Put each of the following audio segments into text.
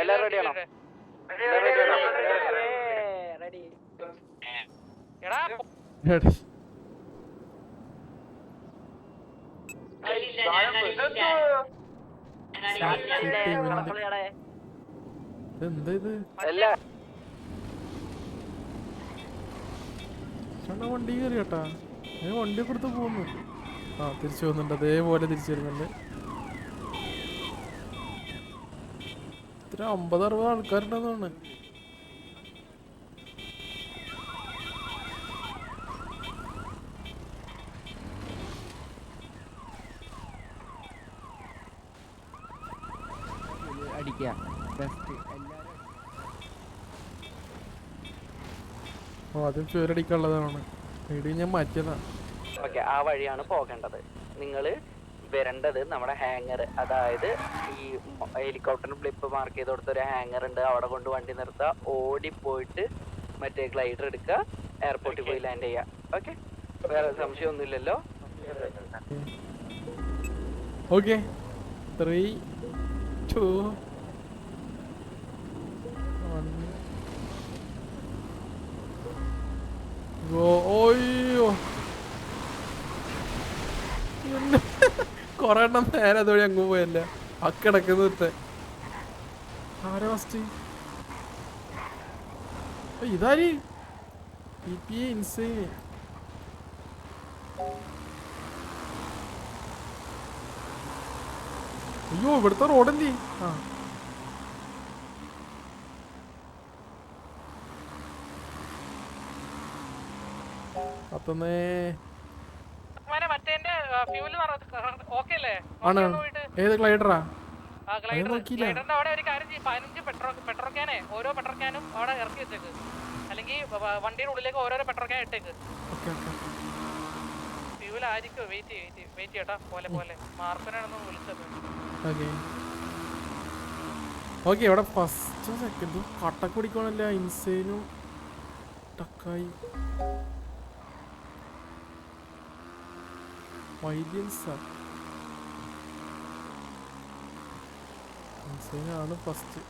എല്ലാരും റെഡിയാണോ? എന്താ ഇത്? ചേട്ടാ വണ്ടി കയറി കേട്ടാ, വണ്ടിയൊക്കെ എടുത്ത് പോകുന്നു. ആ തിരിച്ചു പോകുന്നുണ്ട്, അതേപോലെ തിരിച്ചു വരുന്നുണ്ട്. ഇത്ര 50-60 ആൾക്കാരുണ്ടെന്നാണ്. ആദ്യം ചുവരടിക്കാനുള്ളതാണ്, വീഡിയോ ഞാൻ മാറ്റിയതാണ്. ഓക്കെ, ആ വഴിയാണ് പോകേണ്ടത്. നിങ്ങൾ വരേണ്ടത് നമ്മുടെ ഹാങ്ങർ, അതായത് ഈ ഹെലികോപ്റ്ററിന് ബ്ലിപ്പ് മാർക്ക് ചെയ്ത് കൊടുത്ത ഒരു ഹാങ്ങർ ഉണ്ട്, അവിടെ കൊണ്ട് വണ്ടി നിർത്തുക, ഓടിപ്പോയിട്ട് മറ്റേ ഗ്ലൈഡർ എടുക്കുക, എയർപോർട്ടിൽ പോയി ലാൻഡ് ചെയ്യുക. ഓക്കെ, വേറെ സംശയമൊന്നുമില്ലല്ലോ? Okay, 3, 2, 1 go. ഓയ്യോ, കൊറേ എണ്ണം നേരെ അതുവഴി അങ്ങ് പോയല്ലേ, അക്കിടക്കുന്ന ആരാ ഫസ്റ്റ്? ഇതാര്? ഇൻസൈൻ. അയ്യോ, ഇവിടുത്തെ റോഡല്ലേ? ആ കത്തുന്നേ ആണ്. ഏത് ഗ്ലൈഡറാ? ഓരോ പെട്രോൾ ക്യാനും അവിടെ ഇറക്കി വെച്ചേക്ക്, അല്ലെങ്കിൽ വണ്ടിയുടെ ഉള്ളിലേക്ക് ഓരോരോ പെട്രോൾ ക്യാൻ ഇട്ടേക്ക്. ഫ്യൂൽ ആയിരിക്കും. വെയിറ്റ് ചെയ്യട്ടാ. പോലെ മാർപ്പനാണെന്ന് വിളിച്ചത്. ഓക്കെ, ഇവിടെ ഫസ്റ്റ് സെക്കൻഡ് കട്ടക്ക് പിടിക്കണല്ല. ഇൻസൈനും ടക്കായി ഇൻസൈനാണ് ഫസ്റ്റ്.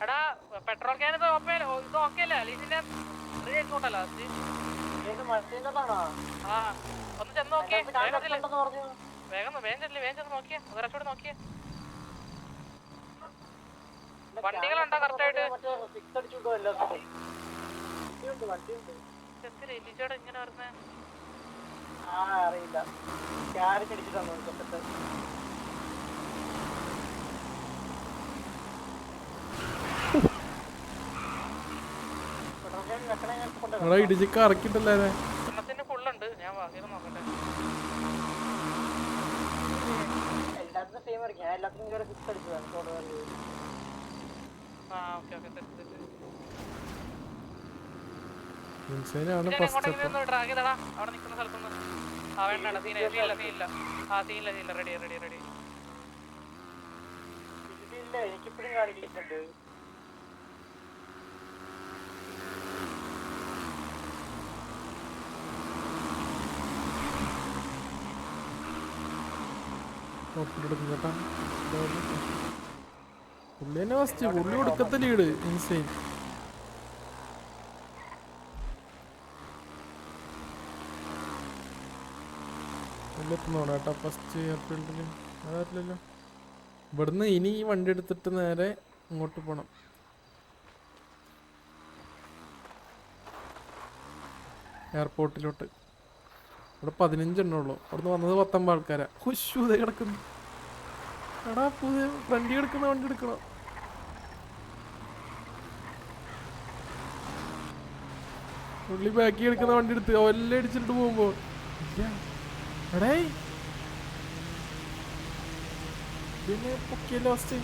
എടാ, പെട്രോൾ ക്യാൻ ഇത് ഓക്കെ അല്ലേ? ഇതിന്റെ ആ ഒന്ന് ചെന്ന് നോക്കിയേ. വേഗം ചെന്ന് നോക്കിയേ, കുറച്ചുകൂടെ നോക്കിയേ. വണ്ടികളുണ്ടോ കറക്റ്റായിട്ട്? എലിച്ചോടെ ഇങ്ങനെ പറഞ്ഞേ അറിയില്ല. ഇടിച്ചിക്ക് ഇറക്കിട്ടല്ലേ? എണ്ണത്തിന്റെ ഫുള്ളുണ്ട്, ഞാൻ വാങ്ങിയത് നോക്കട്ടെ. എല്ലാത്തിനും സെയിം അടിക്കാം, എല്ലാത്തിനും ഇവിടെ 6 അടിച്ചതാണ്. ഡ്രാഗ് ചെയ്തടാ അവിടെ നിൽക്കുന്ന സ്ഥലത്തുനിന്ന്. ആ വേണ്ട, സീനില്ല. റെഡി. എനിക്കിപ്പോഴും കാണിക്കുന്നുണ്ട്. പുള്ളി തന്നെ ഫസ്റ്റ്, പുള്ളി കൊടുക്കത്തെ ലീഡ്. ഇൻസൈൻ എത്തുന്നോടാ കേട്ടോ ഫസ്റ്റ് എയർഫീൽഡിൽ. അതല്ലല്ലോ, ഇവിടുന്ന് ഇനി ഈ വണ്ടി എടുത്തിട്ട് നേരെ ഇങ്ങോട്ട് പോണം. എയർപോർട്ടിലോട്ട്. ഇവിടെ 15 എണ്ണേ ഉള്ളൂ, അവിടുന്ന് വന്നത് 19 ആൾക്കാരാ. ഹുഷൂത കിടക്കുന്നു. എടാ, പുതിയ ഫ്രണ്ടി എടുക്കുന്ന വണ്ടി എടുക്കണം. പുള്ളി ബാക്കി എടുക്കുന്ന വണ്ടി എടുത്ത് എല്ലാം അടിച്ചിട്ട് പോകുമ്പോ എടേ പിന്നെ പൊക്കിയ ലാസ്റ്റ്.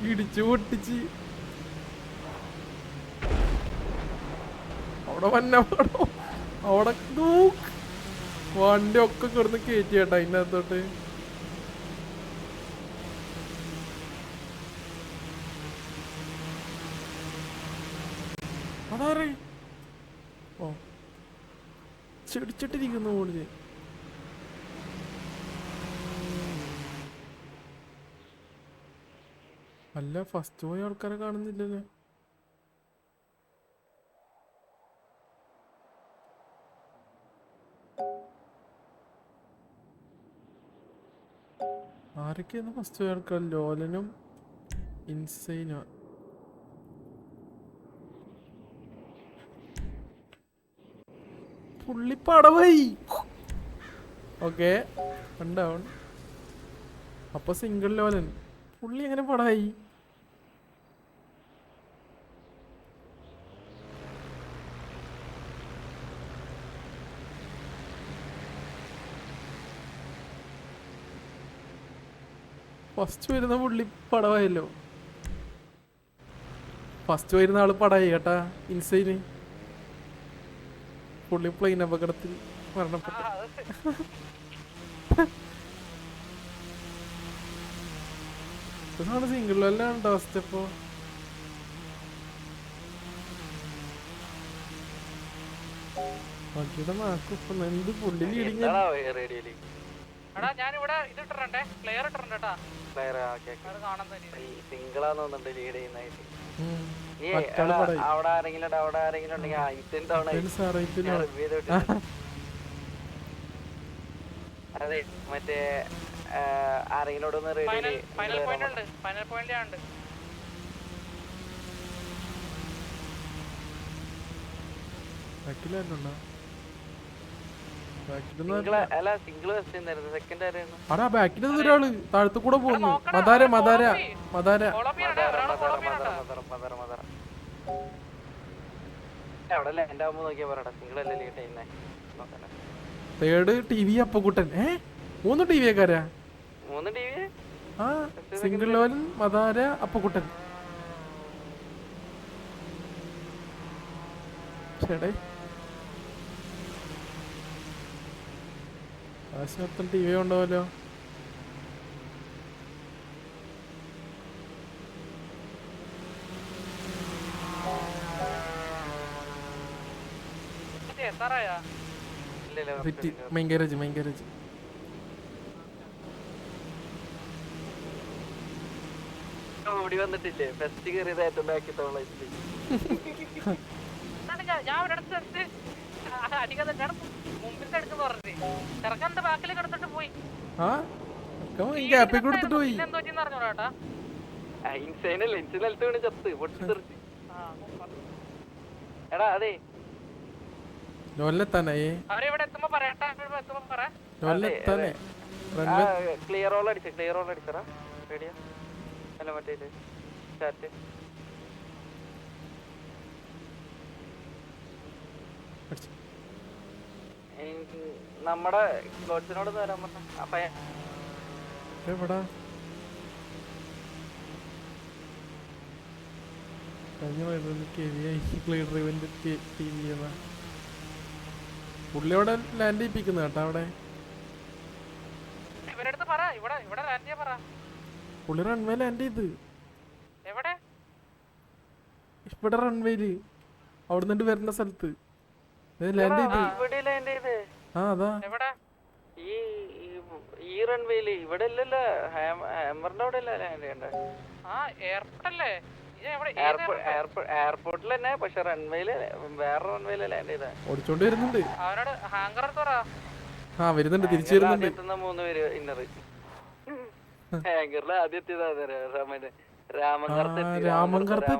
ഇടിച്ചു പൊട്ടിച്ച് അവിടെ വന്നപാടോ അവിടെ വണ്ടി ഒക്കെ കിടന്ന് കയറ്റി കേട്ടാ അതിനകത്തോട്ട്. അതാരേ ഓ ചെടിച്ചിട്ടിരിക്കുന്നു ഓടില്. അല്ല ഫസ്റ്റ് പോയ ആൾക്കാരെ കാണുന്നില്ലല്ലോ. ആരൊക്കെയാണ് ഫസ്റ്റ് പോയ ആൾക്കാർ? ലോലനും ഇൻസൈനോ? പുള്ളി പടവായി. ഓക്കെ ഉണ്ടാവും. അപ്പൊ സിംഗിൾ ലോലൻ പുള്ളി എങ്ങനെ പടമായി? ഫസ്റ്റ് വരുന്ന പുള്ളി പടവായല്ലോ. ഫസ്റ്റ് വരുന്ന ആള് പടായി കേട്ടാ. ഇൻസൈന് പുള്ളി പ്ലെയിൻ അപകടത്തിൽ മരണപ്പെട്ടു. ഇതാണ് സിംഗിൾ എല്ലാം ഉണ്ടോ അവസ്ഥ ഇപ്പോ? ബാക്കിയുടെ നാക്കും എന്ത് പുള്ളി ലീഡിങ്. എടാ ഞാനിവിടെ ഇത് ഇട്ടിട്ടുണ്ടേ, പ്ലെയർ ഇട്ടിട്ടുണ്ട് കേട്ടാ. അത് കാണാൻ തന്നെ സിംഗിളാന്നോന്നുണ്ട് ലീഡ് ചെയ്യുന്നതായിട്ട്. മറ്റാള് പടായി. അവിടെ ആരെങ്കിലും ഉണ്ടെങ്കിൽ അതെ മറ്റേ ആരെങ്കിലും ഫൈനൽ പോയിന്റ് ഉണ്ട്. ഫൈനൽ പോയിന്റ് ഉണ്ട്. അടാ ബാക്കിൽ ഒരാള് താഴത്തു കൂടെ പോകുന്നു. മദാര മദാര മദാര third T V Appakuttan. 3 T വിക്കാരാ? ആ സിംഗിൾ ലോലൻ മദാര അപ്പക്കുട്ടൻ. ചേടേ ആശുപത്രി ടി വി ഉണ്ടാവല്ലോ. മെയിൻ ഗാരേജ് ഓടി വന്നിട്ടില്ലേ? ഫസ്റ്റ് കയറിയതായിട്ടും ബാക്കി തോളായിട്ട് ഞാൻ അടിക്കാൻ തന്നെയാണ് മുമ്പിൽ എടുക്കുന്ന പറഞ്ഞത്. ചെറുക്കന്റെ ബാക്കിലേക്ക് എടുത്തിട്ട് പോയി. കൊടുത്തിട്ട് പോയി. എന്തോ അറിഞ്ഞോടാ. എടാ അതെ അവരെവിടെ എത്തുമ്പോ പറയട്ടെ. Clear all അടിച്ചടാ. റേഡിയോ അല്ല മറ്റേ ചാറ്റ്. നമ്മുടെ ഗോഡ്സിനോട് വരാൻ പറഞ്ഞ എവിടാ പുള്ളിയോടെ ലാൻഡ് ചെയ്യിപ്പിക്കുന്ന കേട്ടോ. അവിടെ ഇവരടുത്ത് പറ, ഇവിടെ ലാൻഡ് ചെയ്യാൻ പറ. പുള്ളി റൺവേ ലാൻഡ് ചെയ്ത്. എവിടെ? ഇവിടെ റൺവേയില് അവിടെ നിന്നിട്ട് വരുന്ന സ്ഥലത്ത് ലാൻഡ് ചെയ്ത്. ആ അതാ ഈ റൺവേയില് ഇവിടെ അല്ലല്ലോ, ഹാമറിന്റെ അവിടെ അല്ല ലാൻഡ് ചെയ്യണ്ടേ? എയർപോർട്ടിൽ തന്നെ, പക്ഷെ റൺവേയില് വേറെ റൺവേയില് ലാൻഡ് ചെയ്ത. ഓടിച്ചോണ്ട് വരുന്നുണ്ട്. ആ വരുന്നുണ്ട്, തിരിച്ചു വരുന്നുണ്ട്. 3 പേര് ഇന്നറ് ഹാങ്കറിൽ ആദ്യം എത്തിയതാ രാമങ്കർത്ത്.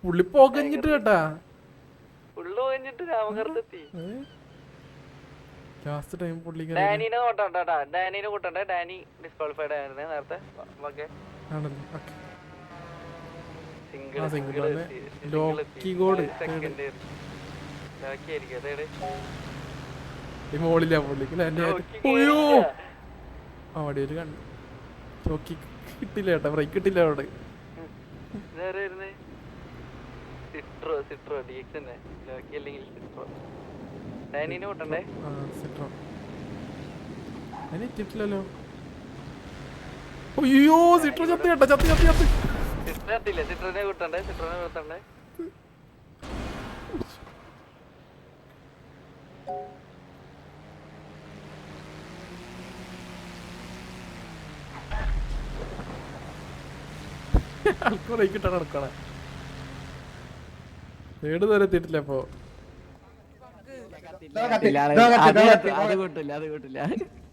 പുള്ളി പോകഞ്ഞിട്ട് കേട്ടാ. പുള്ളു കഴിഞ്ഞിട്ട് രാമങ്കർത്തെത്തി. ലാസ്റ്റ് ടൈം പുള്ളി ഡാനിനെ കൂട്ടണ്ടേ. ഡാനി ഡിസ്ക്വാളിഫൈഡ് ആയിരുന്നേ നേരത്തെ. മോളില്ല പുള്ളിക്ക് അവിടെ ഒരു കണ്ടു. ചോക്കി കിട്ടില്ല കേട്ടാ, ബ്രേക്ക് കിട്ടില്ല അവിടെ. എത്തിയിട്ടില്ലല്ലോ. അയ്യോ സിട്രോ ചത്തി കേട്ടാ, ചത്തി. ആൾക്കുറേ കിട്ടാൻ നടക്കണേ തേട് വരെ എത്തിയിട്ടില്ല അപ്പൊ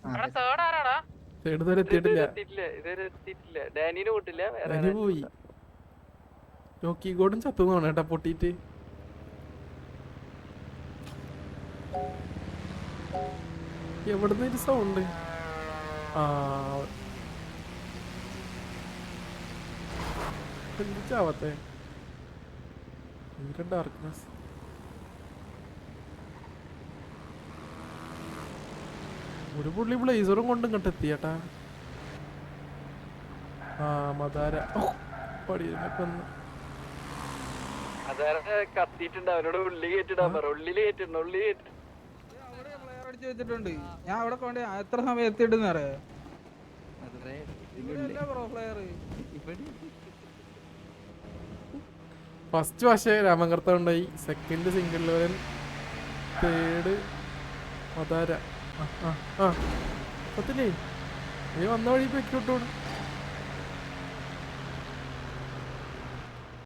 അവിടെ തേർഡ് ആരാടാ? തേട് വരെ എത്തിയിട്ടില്ല ഇതുവരെ എത്തിയിട്ടില്ല. ഡാനിനെ കൂട്ടില്ല, വേറെ അതിന് പോയി നോക്കി ഗോഡും ചത്തു കേട്ടാ പൊട്ടിയിട്ട്. എവിടുന്ന് ഒരു സൗണ്ട്? ആ ചാവത്തെ ഡാർക്ക്നെസ്. ഒരു പുള്ളി ബ്ലേസറും കൊണ്ടും ഇങ്ങോട്ട് എത്തിയേട്ടാ. ആ മദാര പടിയൊന്ന് കത്തിയിട്ടുണ്ട്. അവനോട് ഉള്ളി കേട്ടിടാൻ പറ. ഉള്ളില് കേട്ടിട്ടുണ്ട്, ഉള്ളി കേട്ടിട്ടുണ്ട്. അടിച്ചു വെച്ചിട്ടുണ്ട്. ഞാൻ അവിടെ കൊണ്ട് എത്ര സമയം എത്തിയിട്ടെന്ന് അറിയാം. ഫസ്റ്റ് പക്ഷേ രാമകർത്ത ഉണ്ടായി, സെക്കൻഡ് സിംഗിൾ ലെവൻ, തേർഡ് മദാര. ആ പത്തില്ലേ നീ വന്ന വഴി പൊയ്ക്കോട്ടോട്.